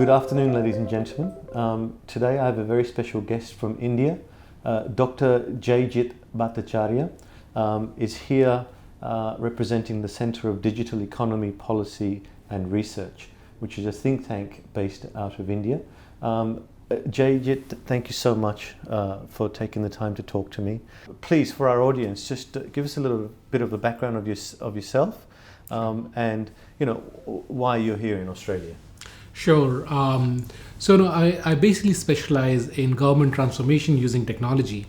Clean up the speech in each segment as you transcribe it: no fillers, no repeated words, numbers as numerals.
Good afternoon, ladies and gentlemen. Today I have a very special guest from India. Dr. Jaijit Bhattacharya is here representing the Centre of Digital Economy Policy and Research, which is a think tank based out of India. Jaijit, thank you so much for taking the time to talk to me. Please, for our audience, just give us a little bit of a background of yourself and why you're here in Australia. Sure. I basically specialize in government transformation using technology.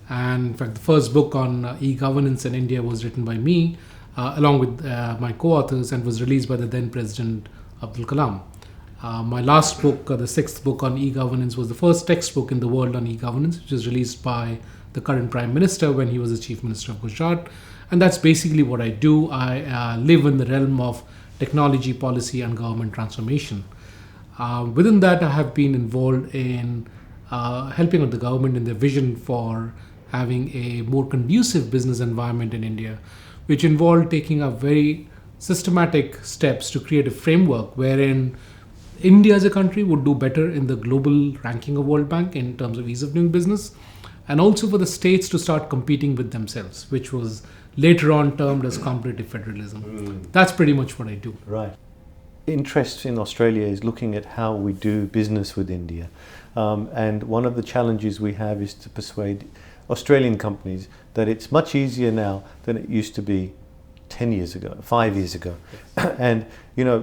And in fact, the first book on e-governance in India was written by me, along with my co-authors, and was released by the then President Abdul Kalam. My last book, the sixth book on e-governance, was the first textbook in the world on e-governance, which was released by the current Prime Minister when he was the Chief Minister of Gujarat. And that's basically what I do. I live in the realm of technology, policy, and government transformation. Within that, I have been involved in helping out the government in their vision for having a more conducive business environment in India, which involved taking up very systematic steps to create a framework wherein India as a country would do better in the global ranking of World Bank in terms of ease of doing business, and also for the states to start competing with themselves, which was later on termed as comparative federalism. That's pretty much what I do. Right. Interest in Australia is looking at how we do business with India. And one of the challenges we have is to persuade Australian companies that it's much easier now than it used to be 10 years ago, 5 years ago. Yes. And,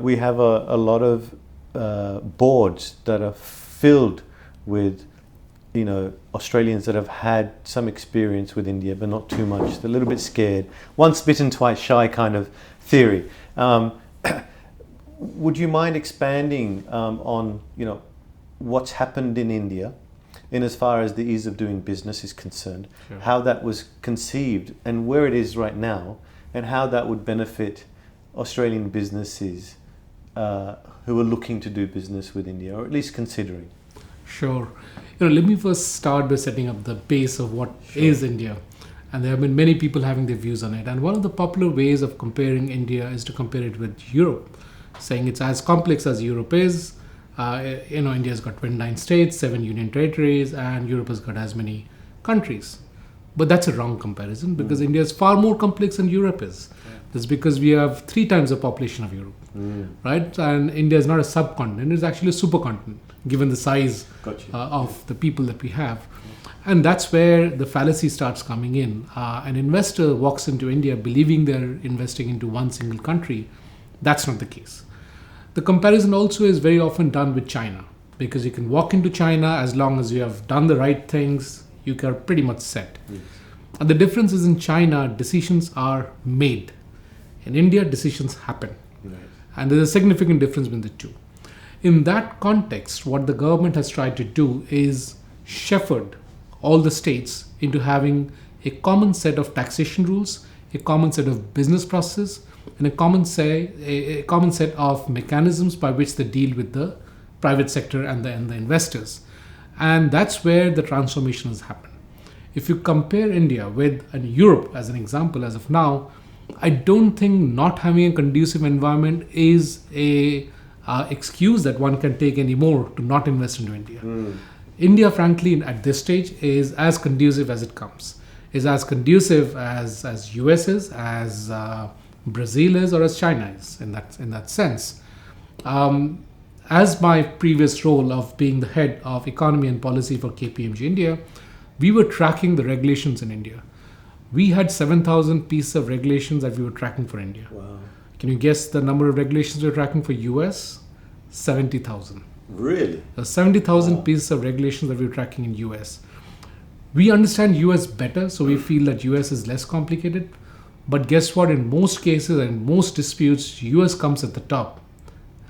we have a lot of boards that are filled with, Australians that have had some experience with India, but not too much. They're a little bit scared. Once bitten, twice shy kind of theory. Would you mind expanding on, what's happened in India in as far as the ease of doing business is concerned, Sure. How that was conceived and where it is right now, and how that would benefit Australian businesses who are looking to do business with India, or at least considering? Sure. Let me first start by setting up the base of what is India. And there have been many people having their views on it. And one of the popular ways of comparing India is to compare it with Europe, saying it's as complex as Europe is. India's got 29 states, 7 union territories, and Europe has got as many countries. But that's a wrong comparison because India is far more complex than Europe is. Yeah. That's because we have 3 times the population of Europe, right? And India is not a subcontinent, it's actually a supercontinent, given the size of the people that we have. And that's where the fallacy starts coming in. An investor walks into India believing they're investing into one single country. That's not the case. The comparison also is very often done with China, because you can walk into China as long as you have done the right things, you are pretty much set. Yes. And the difference is in China, decisions are made. In India, decisions happen. Right. And there's a significant difference between the two. In that context, what the government has tried to do is shepherd all the states into having a common set of taxation rules, a common set of business processes, and a common set of mechanisms by which they deal with the private sector and the investors. And that's where the transformation has happened. If you compare India with Europe as an example, as of now, I don't think not having a conducive environment is a excuse that one can take anymore to not invest into India. India, frankly, at this stage is as conducive as it comes. Is as conducive as US is, as Brazil is, or as China is in that sense. As my previous role of being the head of economy and policy for KPMG India, we were tracking the regulations in India. We had 7,000 pieces of regulations that we were tracking for India. Wow. Can you guess the number of regulations we were tracking for US? 70,000. Really? 70,000 pieces of regulations that we were tracking in US. We understand US better, so we feel that US is less complicated. But guess what? In most cases and most disputes, US comes at the top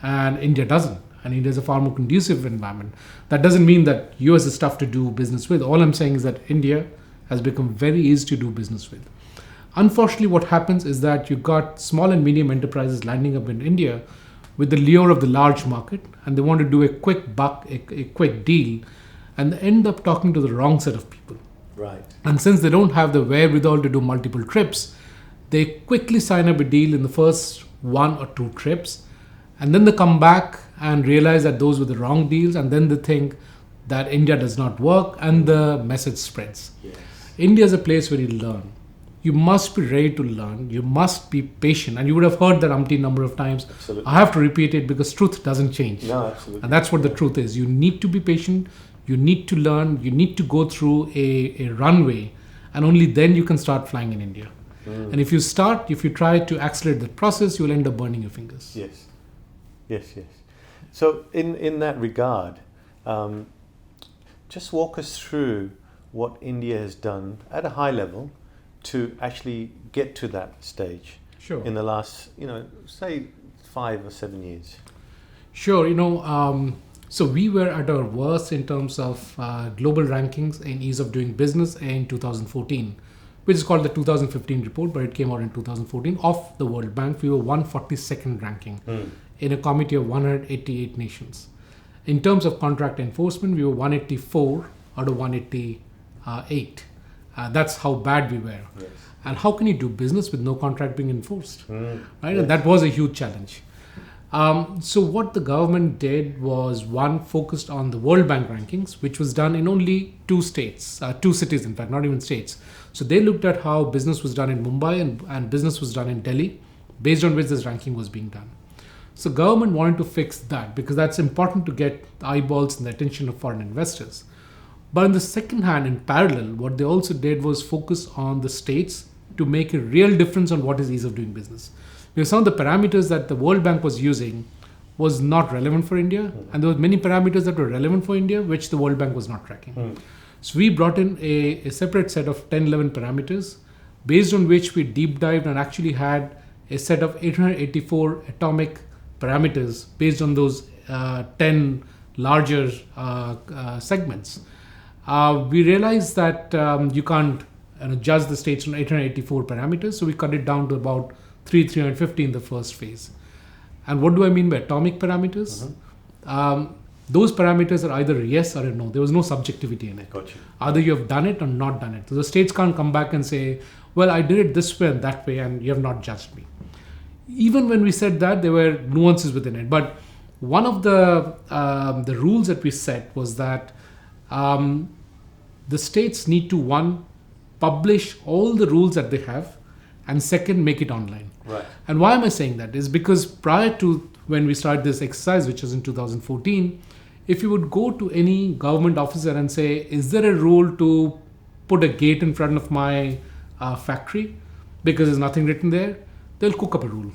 and India doesn't. And India is a far more conducive environment. That doesn't mean that US is tough to do business with. All I'm saying is that India has become very easy to do business with. Unfortunately, what happens is that you've got small and medium enterprises landing up in India with the lure of the large market, and they want to do a quick buck, a quick deal, and they end up talking to the wrong set of people. Right. And since they don't have the wherewithal to do multiple trips, they quickly sign up a deal in the first 1 or 2 trips, And then they come back and realize that those were the wrong deals, and then they think that India does not work, and the message spreads. Yes. India is a place where you learn. You must be ready to learn. You must be patient. And you would have heard that umpteen number of times. Absolutely. I have to repeat it because truth doesn't change. No, absolutely. And that's what the truth is. You need to be patient. You need to learn. You need to go through a runway. And only then you can start flying in India. And if you try to accelerate the process, you'll end up burning your fingers. Yes. Yes, yes. So in that regard, just walk us through what India has done at a high level to actually get to that stage. Sure. In the last, say 5 or 7 years. Sure. So we were at our worst in terms of global rankings in ease of doing business in 2014, which is called the 2015 report, but it came out in 2014 of the World Bank. We were 142nd ranking in a committee of 188 nations. In terms of contract enforcement, we were 184 out of 188. That's how bad we were. Yes. And how can you do business with no contract being enforced? Right? Yes. And that was a huge challenge. So what the government did was, one, focused on the World Bank rankings, which was done in only 2 states, 2 cities, in fact, not even states. So they looked at how business was done in Mumbai and business was done in Delhi, based on which this ranking was being done. So government wanted to fix that because that's important to get the eyeballs and the attention of foreign investors. But on the second hand, in parallel, what they also did was focus on the states to make a real difference on what is ease of doing business. Because some of the parameters that the World Bank was using was not relevant for India, and there were many parameters that were relevant for India, which the World Bank was not tracking. So we brought in a separate set of 10, 11 parameters, based on which we deep dived and actually had a set of 884 atomic parameters based on those 10 larger segments. We realized that you can't judge the states on 884 parameters, so we cut it down to about 350 in the first phase. And what do I mean by atomic parameters? Those parameters are either yes or a no. There was no subjectivity in it. Gotcha. Either you have done it or not done it. So the states can't come back and say, well, I did it this way and that way, and you have not judged me. Even when we said that, there were nuances within it. But one of the rules that we set was that the states need to, one, publish all the rules that they have, and second, make it online. Right. And why am I saying that? Is because prior to when we started this exercise, which was in 2014, if you would go to any government officer and say, is there a rule to put a gate in front of my factory because there's nothing written there, they'll cook up a rule.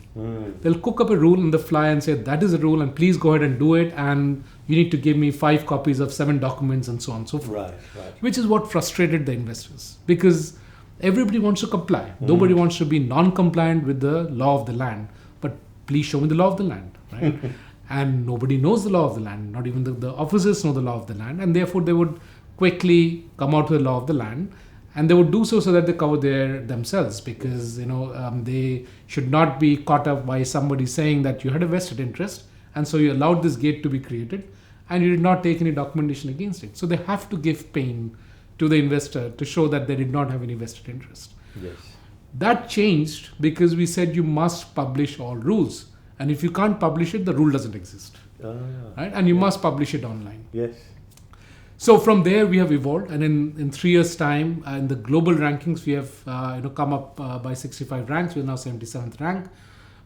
They'll cook up a rule on the fly and say, that is a rule and please go ahead and do it, and you need to give me 5 copies of 7 documents and so on and so forth. Right. Which is what frustrated the investors, because everybody wants to comply. Nobody wants to be non-compliant with the law of the land. But please show me the law of the land, right? And nobody knows the law of the land. Not even the officers know the law of the land. And therefore, they would quickly come out with the law of the land. And they would do so that they cover themselves, because they should not be caught up by somebody saying that you had a vested interest, and so you allowed this gate to be created, and you did not take any documentation against it. So they have to give pain to the investor to show that they did not have any vested interest. Yes. That changed because we said you must publish all rules, and if you can't publish it, the rule doesn't exist, right? And you must publish it online. Yes. So from there we have evolved, and in 3 years' time, in the global rankings, we have come up by 65 ranks. We are now 77th rank.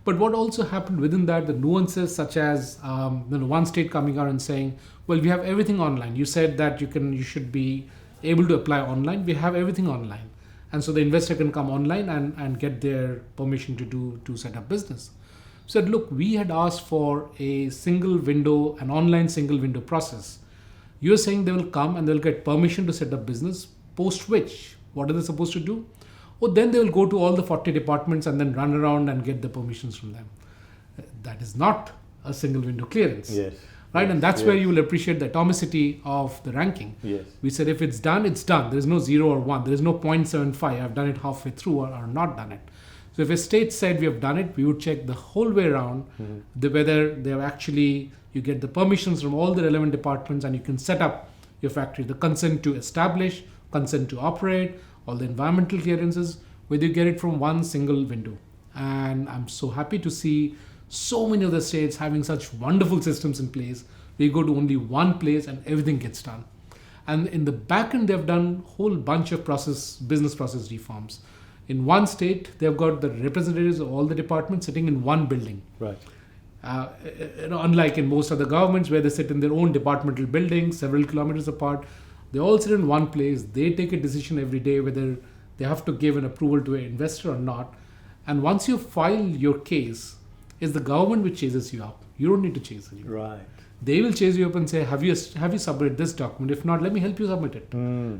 But what also happened within that, the nuances such as one state coming out and saying, well, we have everything online. You said that you should be able to apply online. We have everything online, and so the investor can come online and get their permission to set up business. So look, we had asked for a single window, an online single window process. You're saying they will come and they'll get permission to set up business, post which, what are they supposed to do? Then they will go to all the 40 departments and then run around and get the permissions from them. That is not a single window clearance. Yes. Right? Yes. And that's where you will appreciate the atomicity of the ranking. Yes. We said if it's done, it's done. There is no 0 or 1. There is no 0.75. I've done it halfway through or not done it. So if a state said we have done it, we would check the whole way around whether they have actually, you get the permissions from all the relevant departments and you can set up your factory. The consent to establish, consent to operate, all the environmental clearances, whether you get it from one single window. And I'm so happy to see So many of the states having such wonderful systems in place. We go to only one place and everything gets done. And in the back end, they've done a whole bunch of business process reforms. In one state, they've got the representatives of all the departments sitting in one building. Right. Unlike in most other governments where they sit in their own departmental buildings, several kilometers apart, they all sit in one place. They take a decision every day whether they have to give an approval to an investor or not. And once you file your case, it's the government which chases you up. You don't need to chase it. Right. They will chase you up and say, have you submitted this document? If not, let me help you submit it.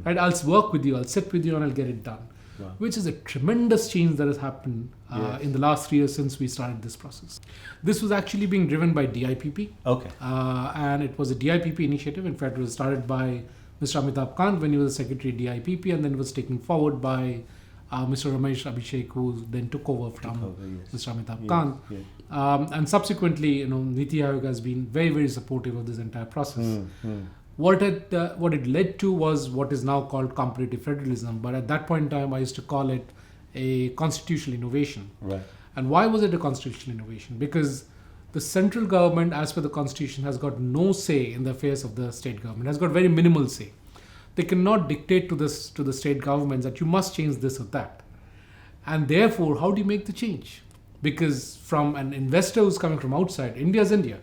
Right? I'll work with you, I'll sit with you, and I'll get it done. Wow. Which is a tremendous change that has happened in the last 3 years since we started this process. This was actually being driven by DIPP. Okay. And it was a DIPP initiative. In fact, it was started by Mr. Amitabh Kant when he was the secretary of DIPP, and then it was taken forward by Mr. Ramesh Abhishek, who then took over from Mr. Amitabh Kant. Yes. And subsequently, Niti Aayog has been very, very supportive of this entire process. What it led to was what is now called comparative federalism, but at that point in time, I used to call it a constitutional innovation. Right. And why was it a constitutional innovation? Because the central government, as per the constitution, has got no say in the affairs of the state government, has got very minimal say. They cannot dictate to the state governments that you must change this or that. And therefore, how do you make the change? Because from an investor who's coming from outside, India is India.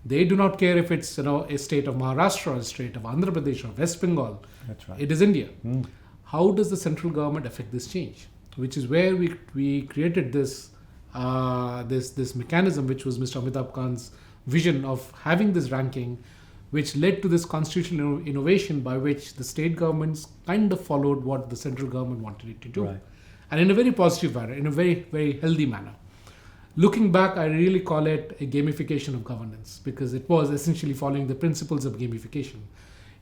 They do not care if it's a state of Maharashtra, or a state of Andhra Pradesh, or West Bengal. That's right. It is India. How does the central government affect this change? Which is where we created this mechanism, which was Mr. Amitabh Kant's vision of having this ranking, which led to this constitutional innovation by which the state governments kind of followed what the central government wanted it to do. Right. And in a very positive manner, in a very, very healthy manner. Looking back, I really call it a gamification of governance, because it was essentially following the principles of gamification.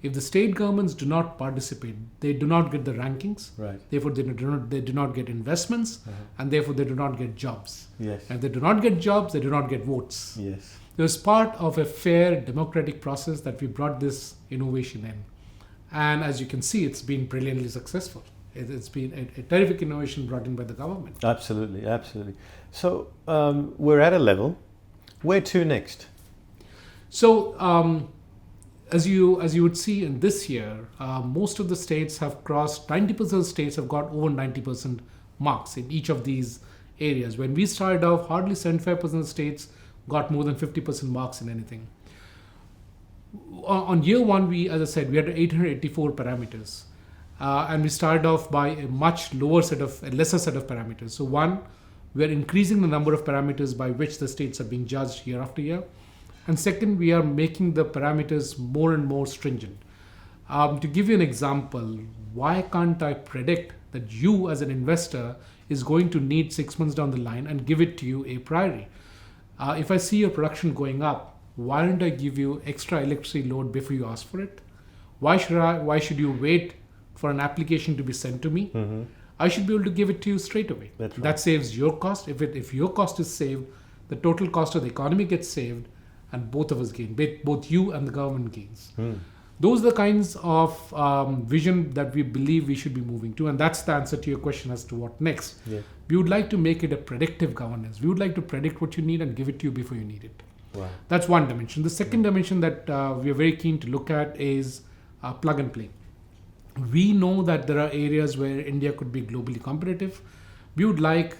If the state governments do not participate, they do not get the rankings. Right. Therefore, they do not get investments, and therefore they do not get jobs. Yes. And if they do not get jobs, they do not get votes. Yes. It was part of a fair democratic process that we brought this innovation in. And as you can see, it's been brilliantly successful. It's been a terrific innovation brought in by the government. Absolutely, absolutely. So we're at a level. Where to next? So as you would see in this year, most of the states have crossed, 90% of states have got over 90% marks in each of these areas. When we started off, hardly 75% of states got more than 50% marks in anything. On year one, as I said, we had 884 parameters. And we started off by a lesser set of parameters. So one, we are increasing the number of parameters by which the states are being judged year after year. And second, we are making the parameters more and more stringent. To give you an example, why can't I predict that you as an investor is going to need 6 months down the line and give it to you a priori? If I see your production going up, why don't I give you extra electricity load before you ask for it? Why should you wait for an application to be sent to me? I should be able to give it to you straight away. That's right. That saves your cost. If your cost is saved, the total cost of the economy gets saved, and both of us gain. Both you and the government gains. Those are the kinds of vision that we believe we should be moving to, and that's the answer to your question as to what next. Yeah. We would like to make it a predictive governance. We would like to predict what you need and give it to you before you need it. Wow. That's one dimension. The second dimension that we are very keen to look at is plug and play. We know that there are areas where India could be globally competitive. We would like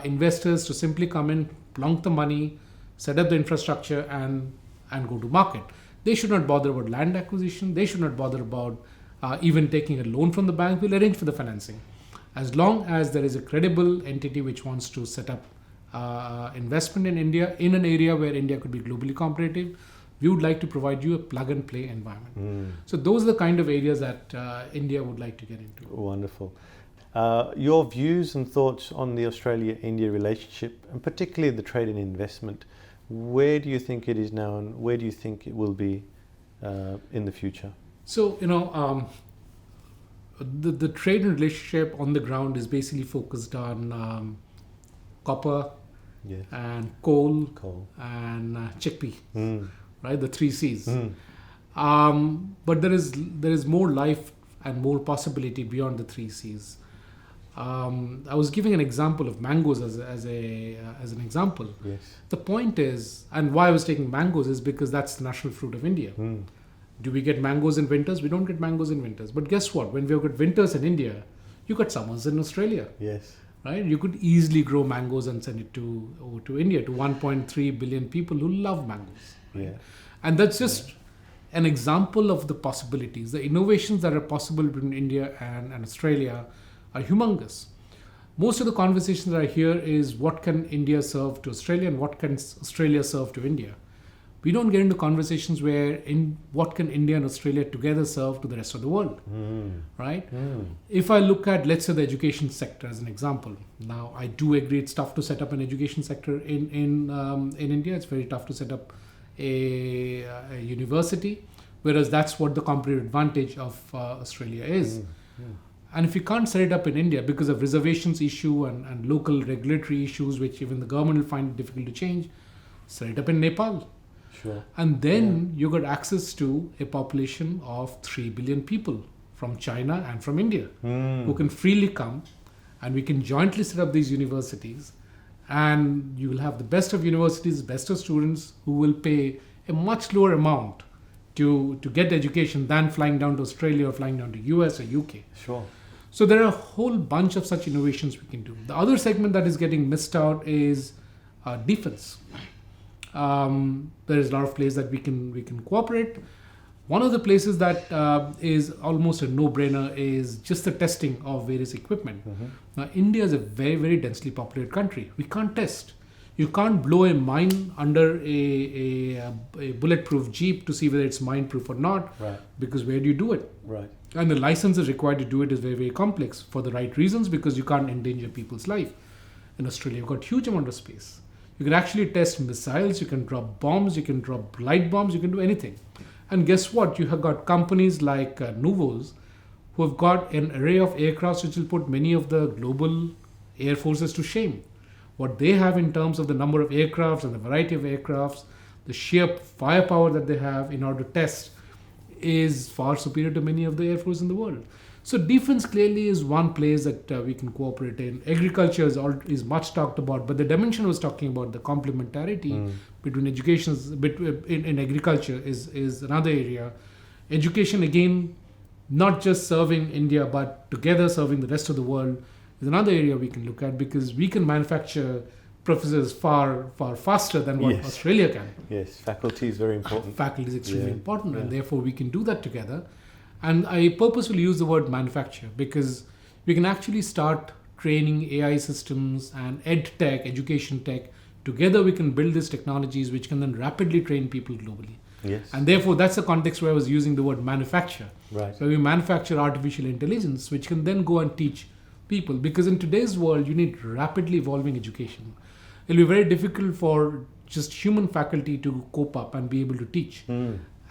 investors to simply come in, plonk the money, set up the infrastructure, and go to market. They should not bother about land acquisition. They should not bother about even taking a loan from the bank. We'll arrange for the financing. As long as there is a credible entity which wants to set up investment in India, in an area where India could be globally competitive, we would like to provide you a plug and play environment. So those are the kind of areas that India would like to get into. Wonderful. Your views and thoughts on the Australia-India relationship, and particularly the trade and investment, where do you think it is now, and where do you think it will be in the future? So, the trade and relationship on the ground is basically focused on copper, yes, and coal, and chickpea, right? The 3 C's. But there is more life and more possibility beyond the 3 C's. I was giving an example of mangoes as an example. Yes. The point is, and why I was taking mangoes is because that's the national fruit of India. Do we get mangoes in winters? We don't get mangoes in winters. But guess what? When we've got winters in India, you got summers in Australia. Yes. Right? You could easily grow mangoes and send it over to India, to 1.3 billion people who love mangoes. Yeah. And that's just an example of the possibilities. The innovations that are possible between India and Australia are humongous. Most of the conversations that I hear is what can India serve to Australia and what can Australia serve to India. We don't get into conversations where what can India and Australia together serve to the rest of the world, right? If I look at, let's say, the education sector as an example. Now, I do agree it's tough to set up an education sector in India. It's very tough to set up a university, whereas that's what the comparative advantage of Australia is. And if you can't set it up in India because of reservations issue and local regulatory issues, which even the government will find it difficult to change, set it up in Nepal. Sure. And then you got access to a population of 3 billion people from China and from India who can freely come, and we can jointly set up these universities, and you will have the best of universities, best of students who will pay a much lower amount to get education than flying down to Australia or flying down to US or UK. Sure. So there are a whole bunch of such innovations we can do. The other segment that is getting missed out is defense. There is a lot of places that we can cooperate. One of the places that is almost a no-brainer is just the testing of various equipment. Now, India is a very, very densely populated country. We can't test. You can't blow a mine under a bulletproof jeep to see whether it's mine-proof or not, Right. because where do you do it? Right. And the licenses required to do it is very, very complex for the right reasons, because you can't endanger people's life. In Australia, you've got huge amount of space. You can actually test missiles, you can drop bombs, you can drop light bombs, you can do anything. And guess what? You have got companies like Novos who have got an array of aircrafts which will put many of the global air forces to shame. What they have in terms of the number of aircrafts and the variety of aircrafts, the sheer firepower that they have in order to test is far superior to many of the air forces in the world. So defense clearly is one place that we can cooperate in. Agriculture is much talked about, but the dimension I was talking about, the complementarity between education in agriculture is another area. Education, again, not just serving India, but together serving the rest of the world is another area we can look at, because we can manufacture professors far faster than what Australia can. Yes, faculty is very important. Faculty is extremely important, and therefore we can do that together. And I purposefully use the word manufacture because we can actually start training AI systems and ed tech, education tech. Together we can build these technologies which can then rapidly train people globally. Yes. And therefore that's the context where I was using the word manufacture. Right. So we manufacture artificial intelligence which can then go and teach people, because in today's world you need rapidly evolving education. It'll be very difficult for just human faculty to cope up and be able to teach.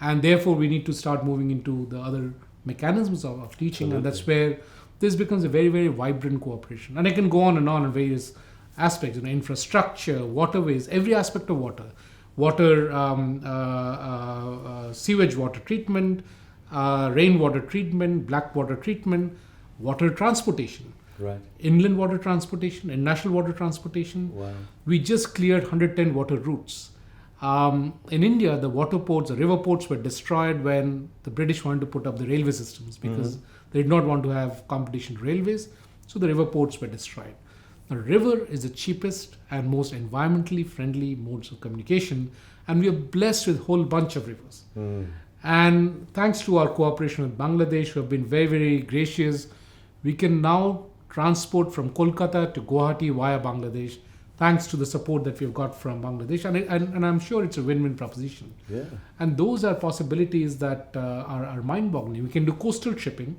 And therefore, we need to start moving into the other mechanisms of teaching. Absolutely. And that's where this becomes a very, very vibrant cooperation. And I can go on in various aspects, infrastructure, waterways, every aspect of water, sewage water treatment, rainwater treatment, black water treatment, water transportation. Right. Inland water transportation, international water transportation. Wow. We just cleared 110 water routes. In India, the water ports, the river ports were destroyed when the British wanted to put up the railway systems, because they did not want to have competition railways, so the river ports were destroyed. The river is the cheapest and most environmentally friendly modes of communication, and we are blessed with a whole bunch of rivers. And thanks to our cooperation with Bangladesh, who have been very, very gracious, we can now transport from Kolkata to Guwahati via Bangladesh, thanks to the support that we've got from Bangladesh. And I'm sure it's a win-win proposition. Yeah. And those are possibilities that are mind-boggling. We can do coastal shipping.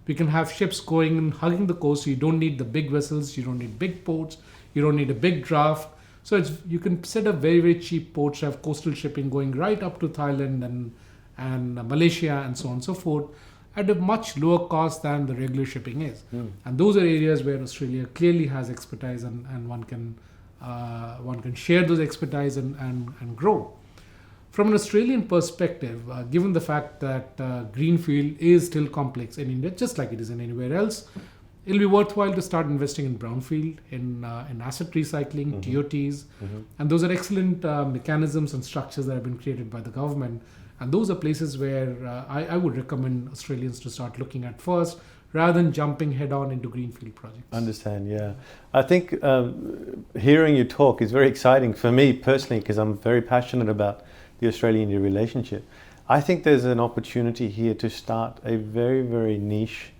We can have ships going and hugging the coast. You don't need the big vessels. You don't need big ports. You don't need a big draft. So you can set up very, very cheap ports, have coastal shipping going right up to Thailand and Malaysia and so on and so forth at a much lower cost than the regular shipping is. And those are areas where Australia clearly has expertise, and one can share those expertise and grow. From an Australian perspective, given the fact that greenfield is still complex in India, just like it is in anywhere else, it'll be worthwhile to start investing in brownfield, in asset recycling, TOTs, and those are excellent mechanisms and structures that have been created by the government. And those are places where I would recommend Australians to start looking at first, rather than jumping head on into greenfield projects. Understand, yeah. I think hearing you talk is very exciting for me personally, because I'm very passionate about the Australia-India relationship. I think there's an opportunity here to start a very, very niche,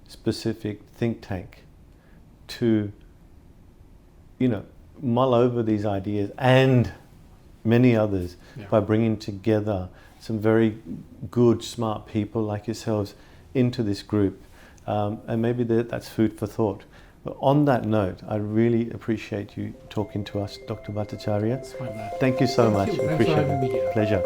specific think tank to, mull over these ideas and many others by bringing together some very good, smart people like yourselves into this group. And maybe that's food for thought. But on that note, I really appreciate you talking to us, Dr. Bhattacharya. It's my pleasure. Thank you so much. Thank you. Thanks Appreciate for having it. me here. Pleasure.